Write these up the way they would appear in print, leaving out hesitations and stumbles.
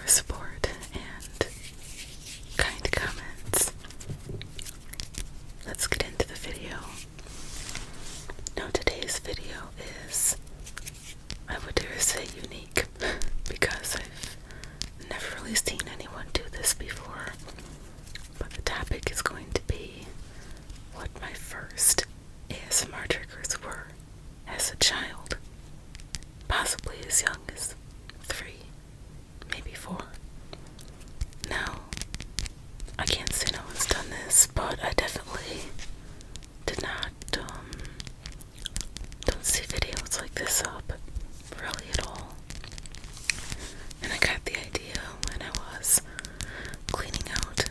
support and kind comments. Let's get into the video. Now today's video is, I would dare say, unique because I've never really seen anyone do this before. But the topic is going to be what my first ASMR triggers were as a child, possibly as young as 3, maybe 4. Now, I can't say no one's done this, but I definitely did not, don't see videos like this up really at all. And I got the idea when I was cleaning out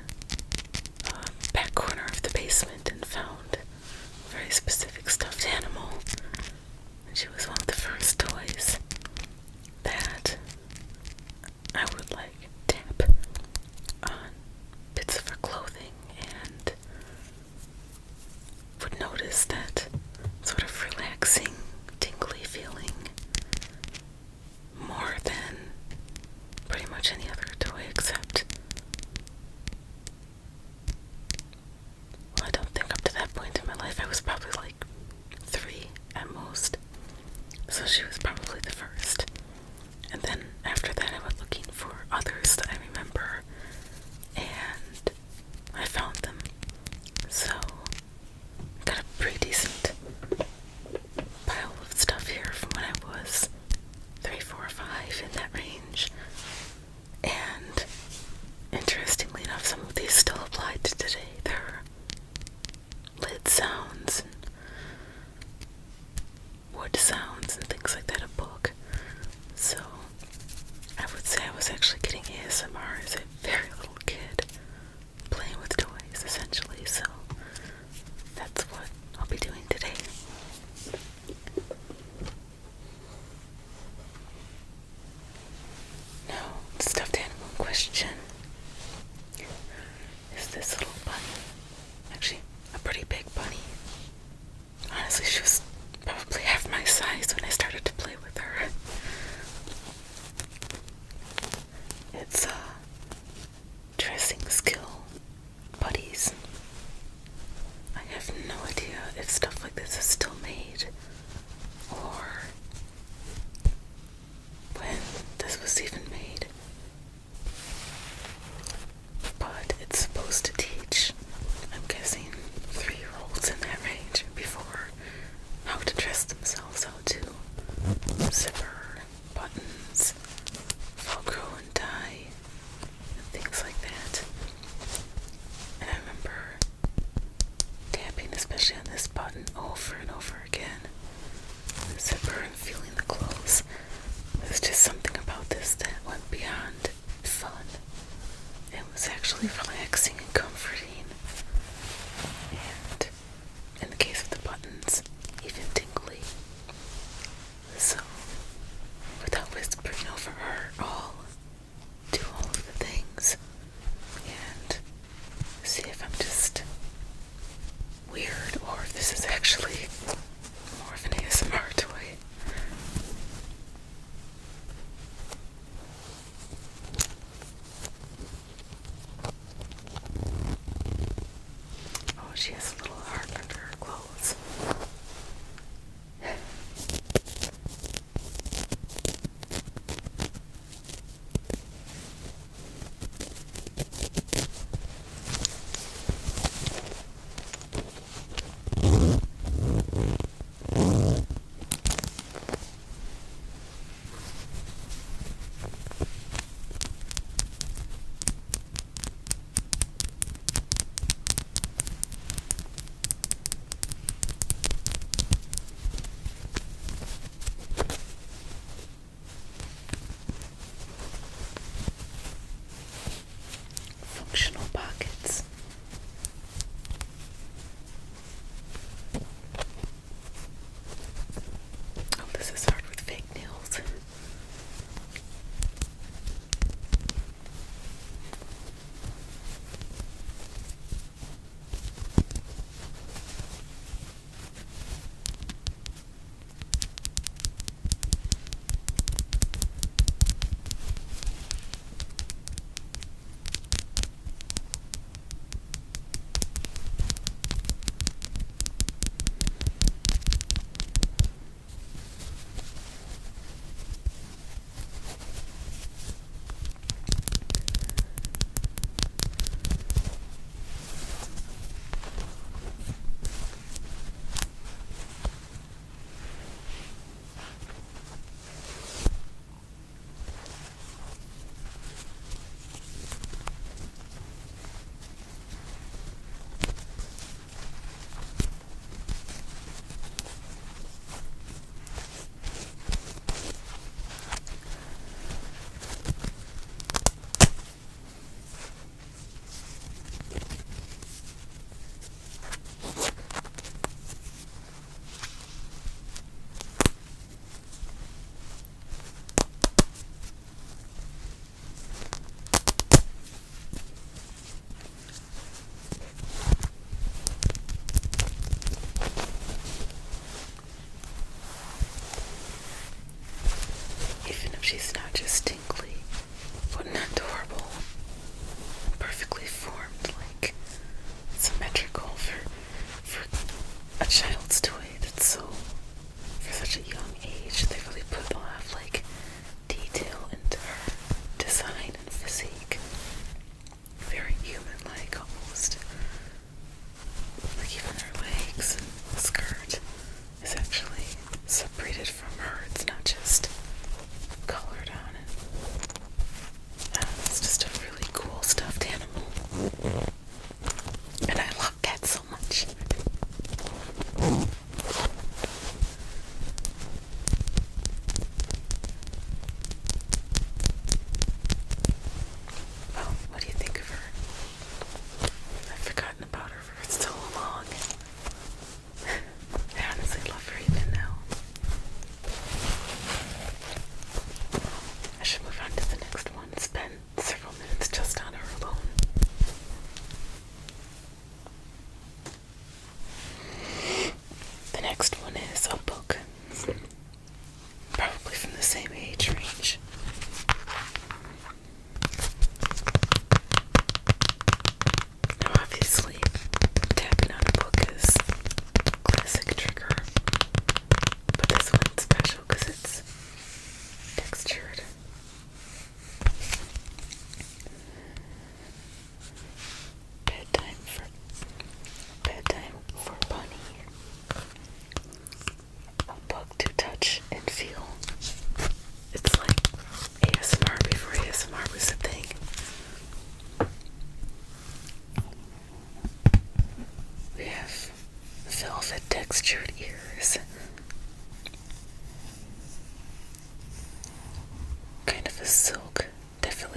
a back corner of the basement and found a very specific stuffed animal. And she was one of the first toys that I would like tap on bits of her clothing and would notice that sort of relaxing, tingly feeling more than pretty much any other toy except, well, I don't think up to that point in my life I was probably like 3 at most. So she was probably the first. And then after that I went looking for others that I remember, and I found them. So I got a pretty decent pile of stuff here from when I was 3, 4, 5, in that range. And interestingly enough, some of these still apply to today. They're lid sounds and wood sounds and things like that, a book. So I would say I was actually getting ASMR as a very little kid, playing with toys essentially. So that's what I'll be doing today. Now, the stuffed animal in question is this little bunny. Actually, a pretty big bunny. Honestly, she was probably half my size when I started to play with her. It's dressing skill buddies. I have no idea if stuff like this is still made or when this was even made. But it's supposed to teach, I'm guessing, 3-year-olds in that range before how to dress themselves, how to zipper, buttons, Velcro and tie, and things like that. And I remember tapping, especially on this button, over and over again, the zipper, and feeling the clothes. There's just something about this that went beyond fun. It was actually relaxing and comforting, and in the case of the buttons, even tingly. So, without whispering over her, I'll do all of the things and see if I'm just weird or if this is actually more of an ASMR toy. Oh, she has a little heart under her clothes.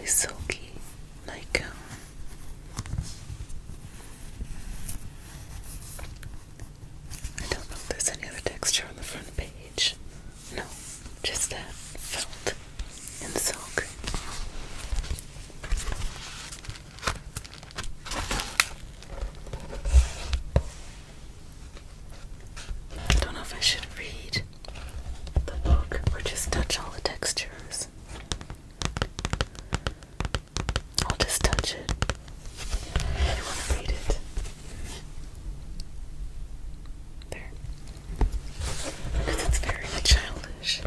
silky nightgown. I don't know if there's any other texture on the front page. No, just that felt and silk. I don't know if I should read the book or just touch all the textures. I'll just touch it. I want to read it. There. Because it's very childish.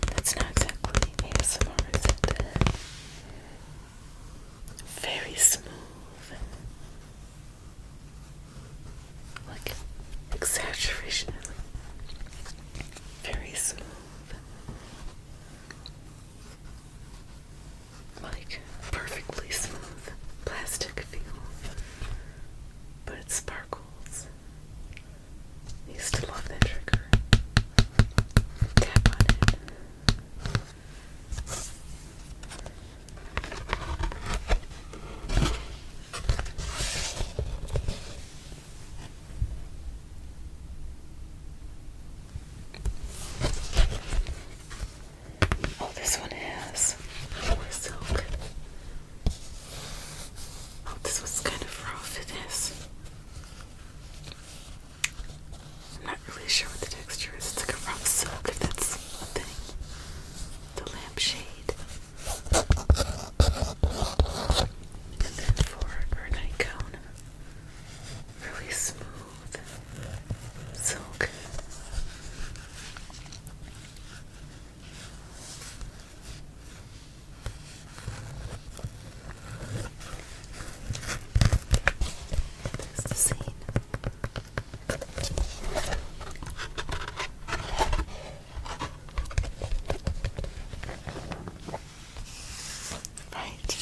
That's not exactly ASMR, is it? Very smooth. Like exaggeration. Very smooth. Like perfectly smooth plastic feel. But it sparkles. I used to love that trigger. Tap on it. Oh, this one has more silk. Oh, this was kind of rough. It is. I'm not really sure what the texture is. It's like a rough silk, if that's a thing. The lampshade. And then for her nightgown, really smooth silk. There's the scene. Right.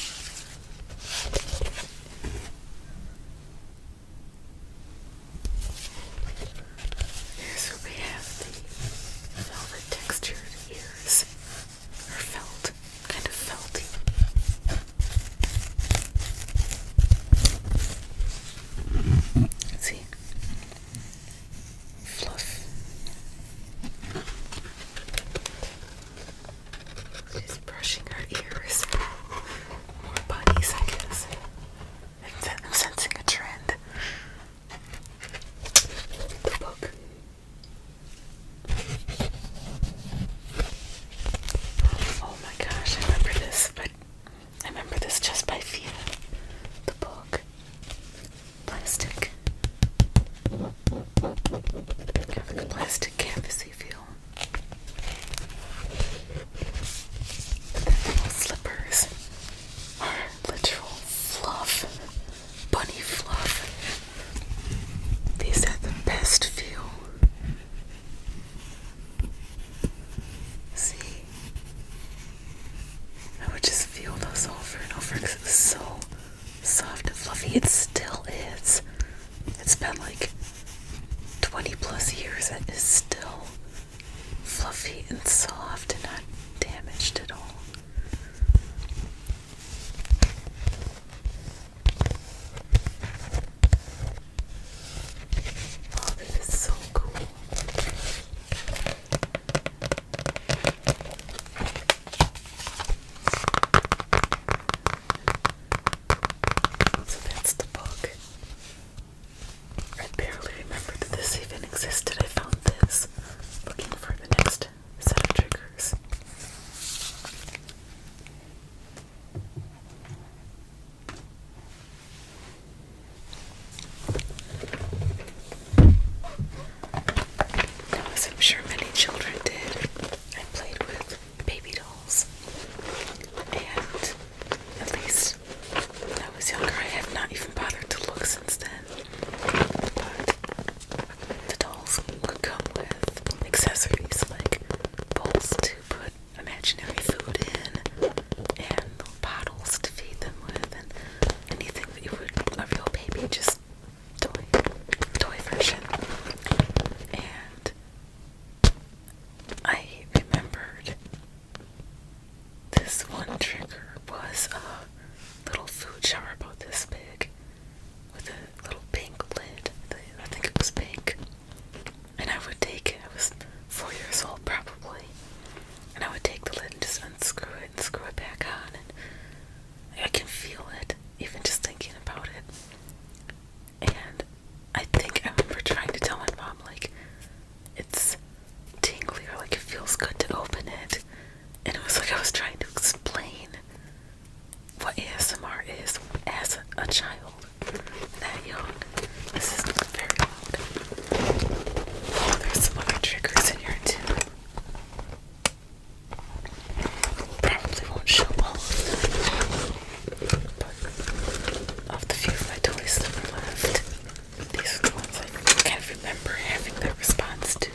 Here's where we have the velvet textured ears. Or felt. Kind of felty. See? Fluff. She's brushing her ears. More bunnies, I guess. I'm sensing a trend. The book. Oh my gosh, I remember this, but I remember this just by feeling the book. Plastic. Got like a plastic canvasy feel. The little slippers are literal fluff. Bunny fluff. These have the best feel. See? I would just feel those over and over because it was so soft and fluffy. It still is. It's been like 20 plus years. It is still fluffy and soft and not damaged at all. Oh, this is so cool. So that's the book. car is as a child, that young. This is very loud. Oh, there's some other triggers in here too. Probably won't show all of them, but of the few of my toys that were left, these are the ones I kind of remember having that response to.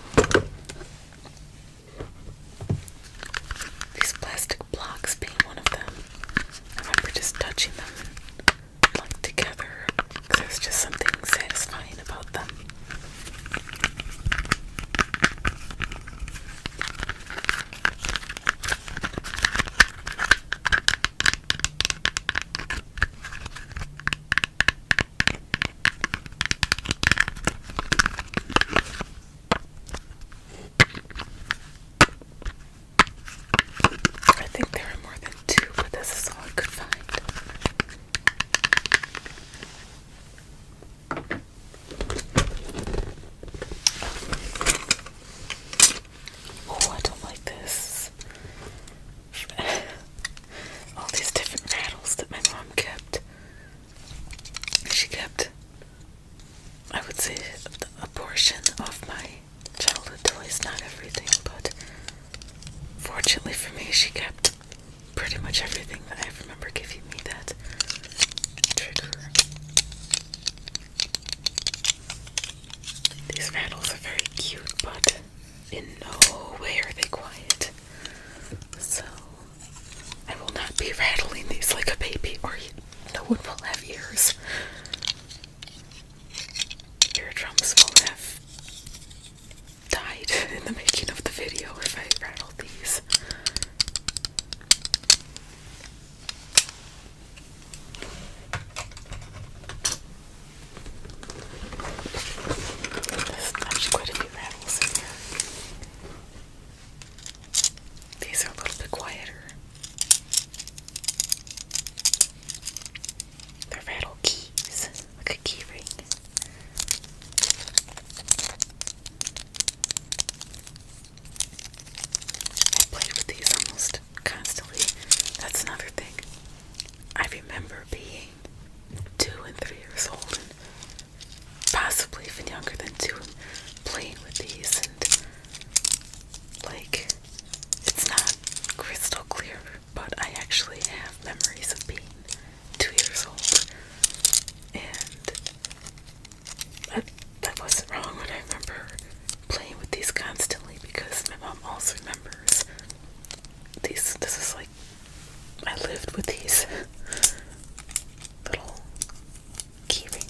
These plastic blocks being one of them. I remember just touching them like together because there's just something satisfying about them. I think there are more than two, but this is all I could find. Oh, I don't like this. All these different rattles that my mom kept. She kept, I would say, a portion of my childhood toys, not everything, but fortunately for me, she kept pretty much everything that I remember giving me that trigger. These rattles are very cute, but in no way are they quiet. So, I will not be rattling these like a baby, or no one will have ears. Eardrums will have died in the making of the video if I rattle these. There's actually quite a few rattles in here. These are a little bit quieter. They're rattle keys, like a key ring. I played with these almost constantly. That's another thing. I remember being 2 and 3 years old, and possibly even younger than 2, and playing with these, and like, it's not crystal clear, but I actually have memories of being 2 years old, and that wasn't wrong when I remember playing with these constantly, because my mom also remembers these. This is like, I lived with these little keyring.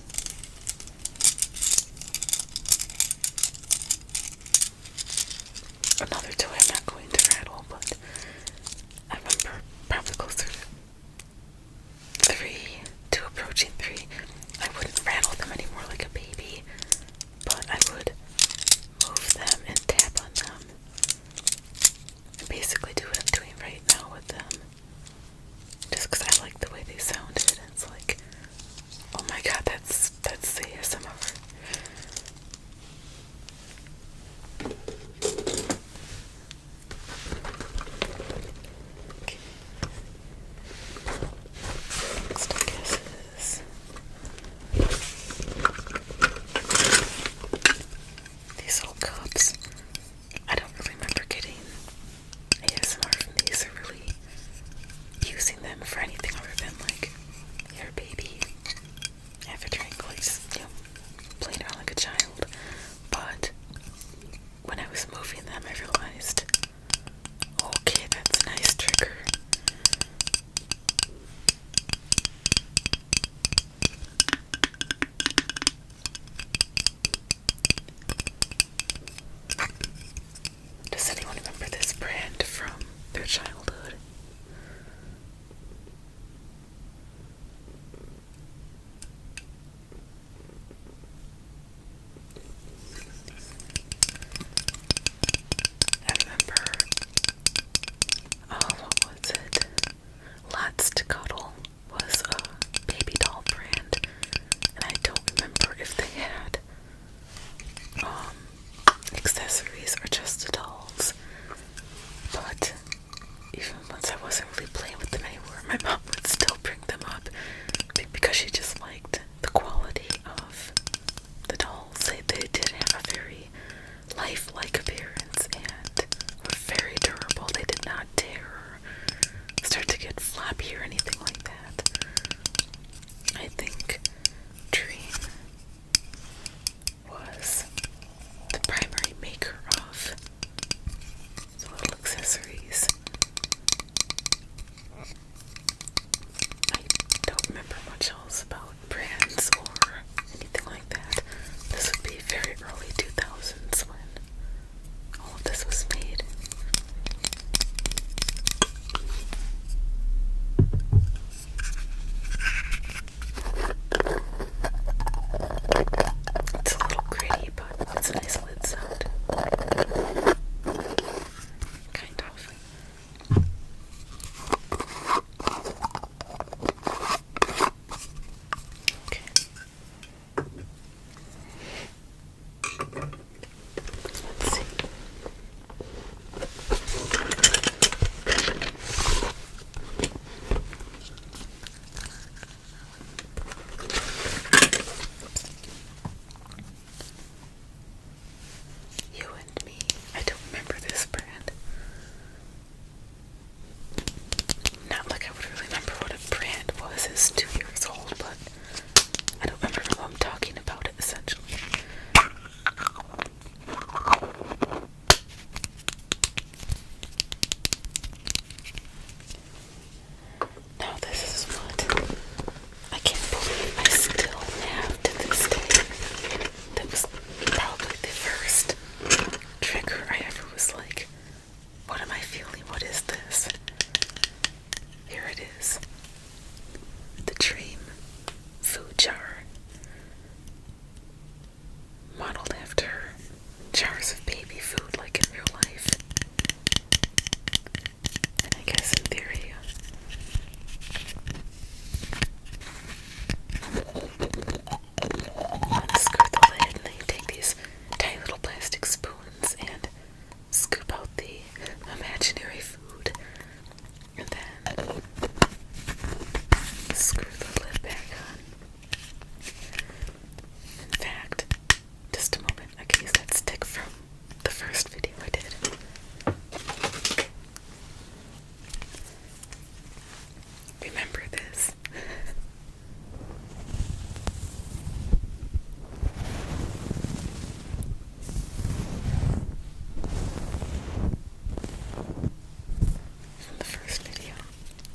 From the first video.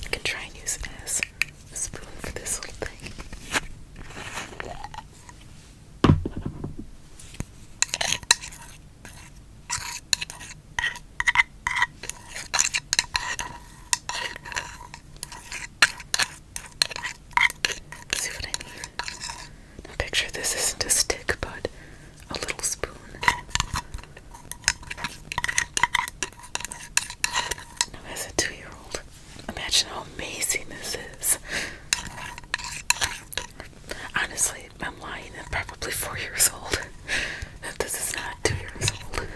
I can try and use it as a spoon for this little thing. See what I mean? Now picture this isn't a stick, but a little spoon. Now as a 2-year-old, imagine how amazing this is. Honestly, I'm lying. I'm probably 4 years old. This is not 2 years old.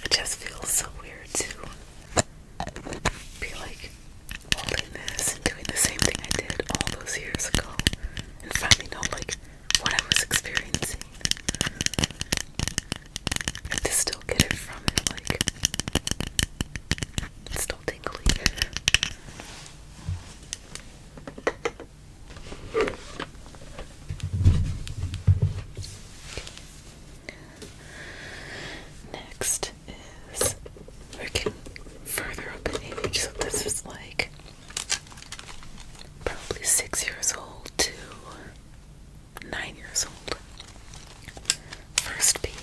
It just feels so weird to be like holding this and doing the same thing I did all those years ago and finally know like what I was experiencing. I have to still get it from it, like it's still tingly. Next is we're getting further up in age, so this is like probably 6 years old to 9 years old. First being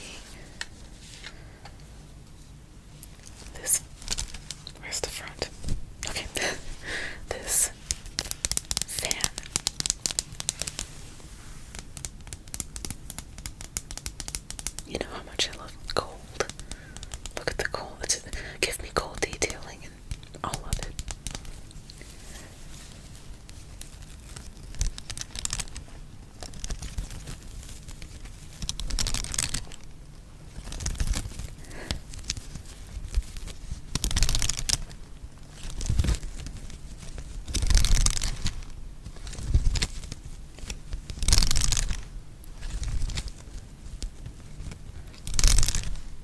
this. Where's the front? Okay, this fan. You know how much I love gold. Look at the gold. Give me gold detailing and all of it.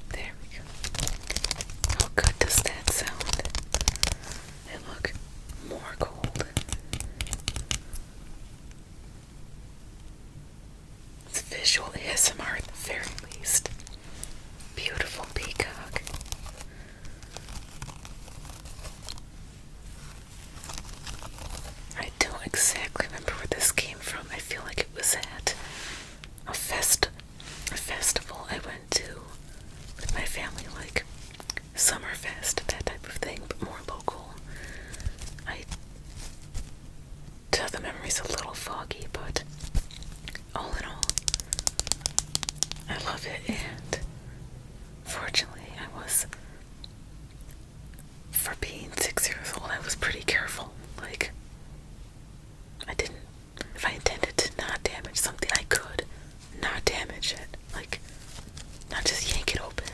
There we go. How good does that sound? And look, more gold. It's visual ASMR at the very least. Beautiful peacock. I don't exactly remember where this came from. I feel like it was at a festival I went to with my family, like Summerfest, that type of thing, but more local. The memory's a little foggy, but all in all, I love it, and fortunately, for being 6 years old, I was pretty careful. Like, if I intended to not damage something, I could not damage it. Like, not just yank it open.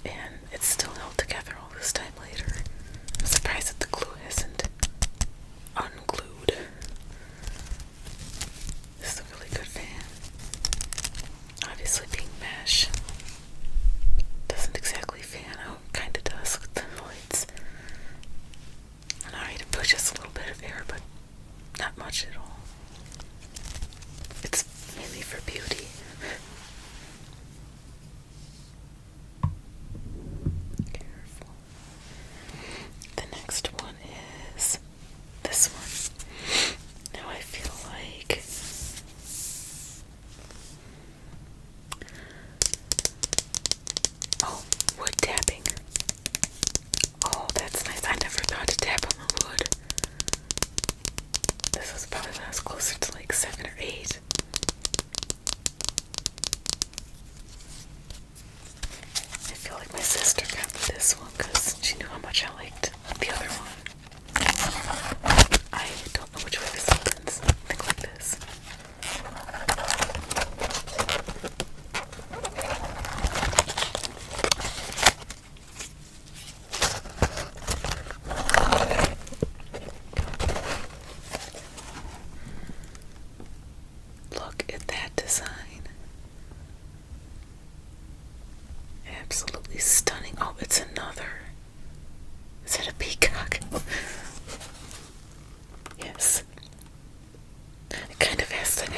And it's still held together all this time later. I'm surprised that the glue hasn't unglued. This is a really good fan. Obviously being mesh doesn't exactly fan out, kinda does with the lights. Alright, it pushes a little bit of air, but not much at all. It's mainly for beauty. Careful. The next one is this one. Now I feel like wood tapping. Oh, that's nice. I never thought to tap on the wood. This was probably when I was closer to like 7 or 8.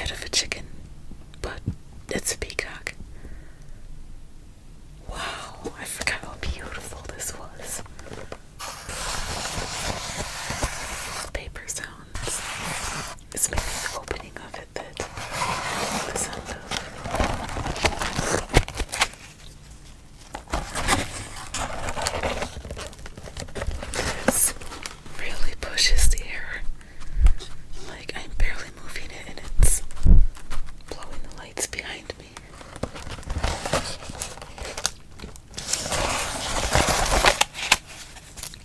head of a chicken, but it's a peacock. Wow, I forgot how beautiful this was. Paper sounds. It's maybe the opening of it that the sound of. This really pushes the air. Like, I'm barely moving it and it's blowing the lights behind me.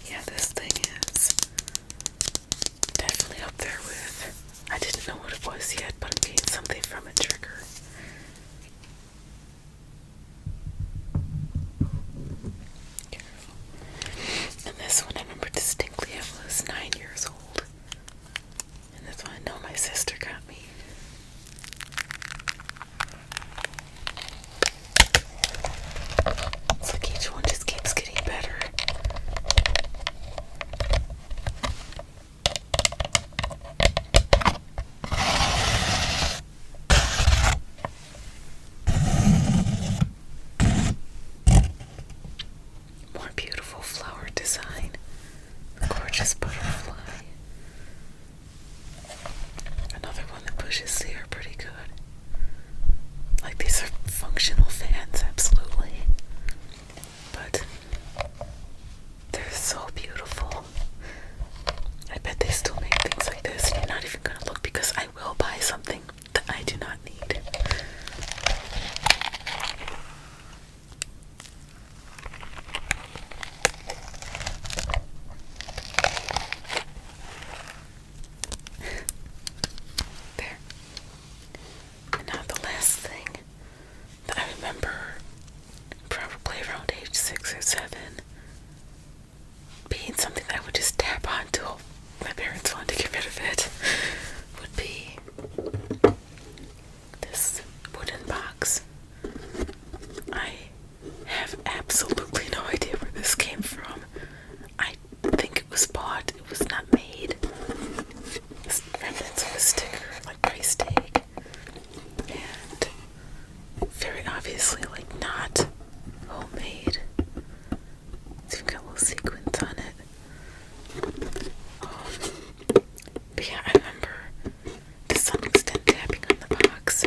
Yeah, this thing is definitely up there with, I didn't know what it was yet, but I'm getting something from a trigger. And this one I remember distinctly, I was 9 years old. And this one I know my sister got me. It's like each one just keeps getting better. More beautiful flower design. Gorgeous butterfly. Another one that pushes the air pretty good. Like, these are functional fans, absolutely. But they're so beautiful. I bet they still make things like this and you're not even gonna look, because I will buy something that I do not need. There. And now the last thing that I remember, probably around age 6 or 7, being something that I would just tap on till my parents wanted to get rid of it, would be this wooden box. I have absolutely no idea where this came from. I think it was bought, it was not made. This remnants of a sticker, like price tag. And very obviously, like, not homemade. It's even got a little sequins on it. But yeah, I remember to some extent tapping on the box.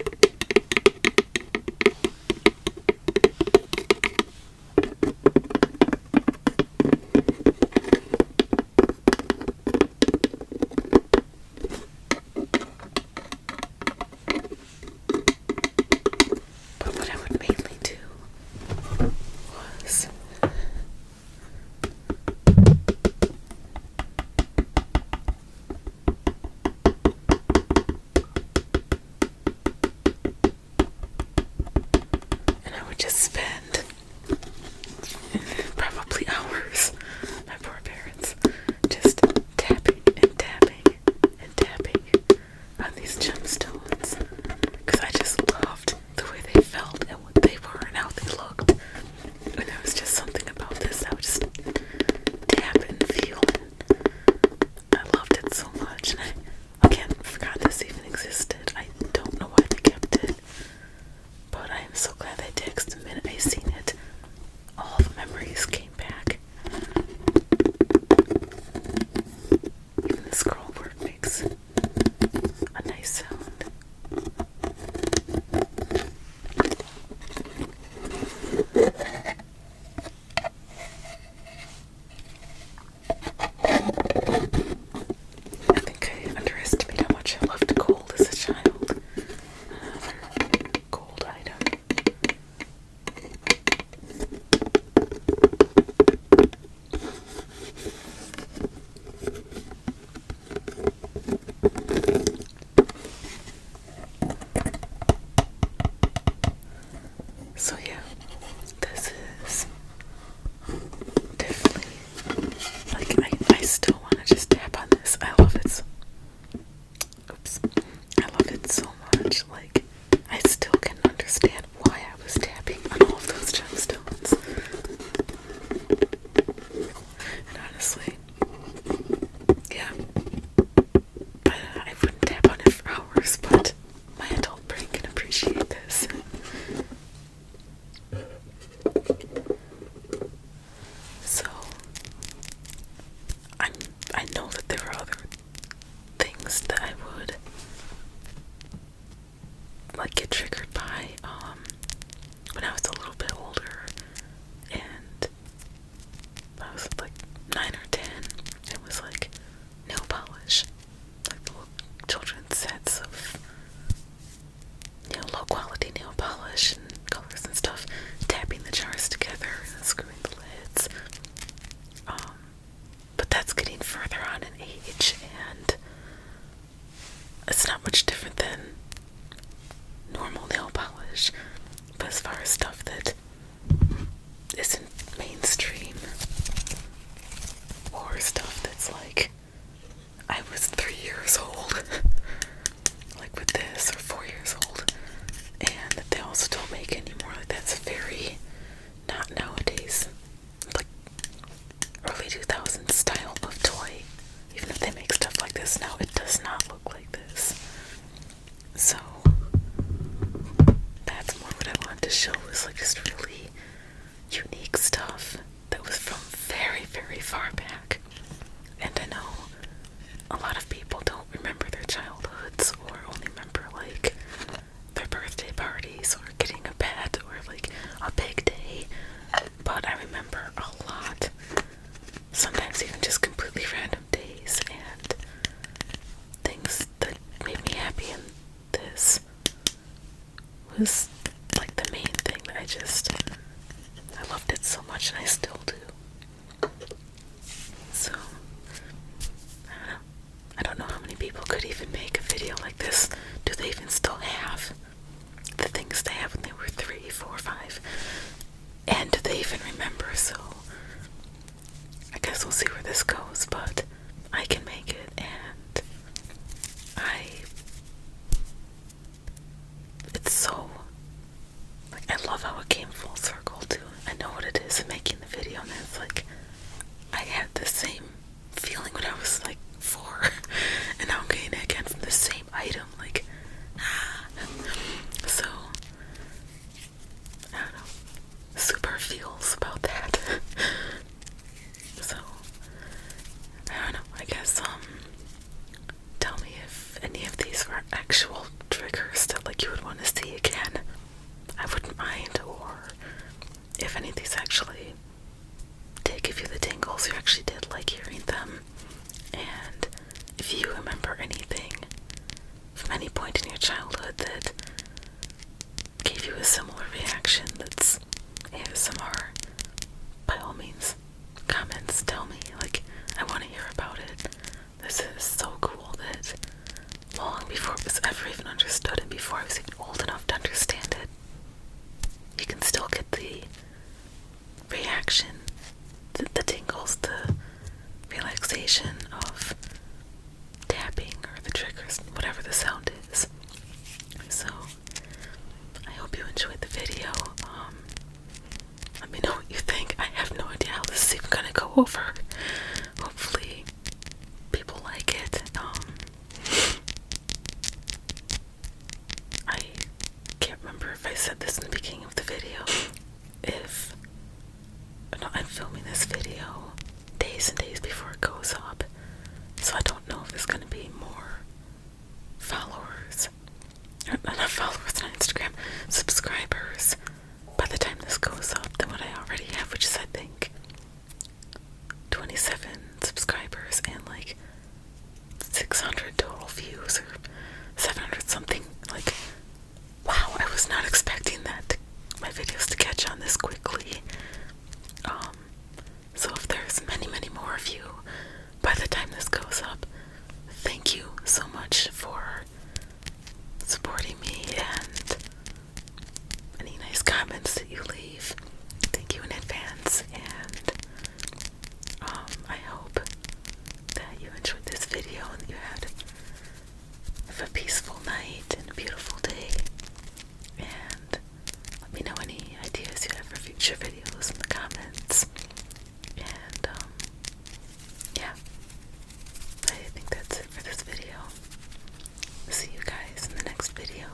than normal nail polish. But as far as stuff that isn't mainstream, or stuff that's like, I was 3 years old, like with this, or 4 years old, and that they also don't make anymore, like that's very not nowadays, like early 2000s style of toy. Even if they make stuff like this now, it does not look like this. So that's more what I wanted to show, was like just really unique stuff that was from very, very far back. And I know a lot of people don't remember their childhoods, or only remember like their birthday parties, or getting a pet, or like a big day. But I remember a lot, sometimes even just completely random days and things that made me happy. And this was like the main thing that I loved it so much, and I still do. So I don't know how many people could even make a video like this. Do they even still have the things they have when they were 3, 4, 5? And do they even remember? So I guess we'll see where this goes, but I can make it, and it's so, like, I love how it came full circle too. I know what it is in making the video, and it's like, I had the same feeling when I was like 4, and now I'm getting it again from the same item, like, so, I don't know, super feels about that. So, I don't know, I guess, tell me if any of these were actual triggers that, like, you would want to see again. I wouldn't mind, or if any of these actually did give you the tingles, you actually did like hearing them, and if you remember anything from any point in your childhood that gave you a similar reaction that's ASMR, by all means, comments, tell me. Like, I want to hear about it. This is so cool that long before it was ever even understood, and before I was even old enough to understand it, you can still get the reaction, the tingles, the relaxation of tapping, or the triggers, whatever the sound is. So I hope you enjoyed the video. Let me know what you think. I have no idea how this is even gonna go over. Hopefully people like it. I can't remember if I said this in the beginning of the video. I'm filming this video days and days before it goes up, so I don't know if there's gonna be more followers, not followers on Instagram, subscribers by the time this goes up than what I already have, which is, I think, 27 subscribers and like 600 total views, or 700 something. Like, wow, I was not expecting that, my videos to catch on this quickly. So if there's many, many more of you by the time this goes up, thank you so much for supporting me, and any nice comments that you leave. Thank you in advance, and I hope that you enjoyed this video, and that you have a peaceful night and a beautiful day. And let me know any ideas you have for future videos in the comments. And yeah, I think that's it for this video. See you guys in the next video.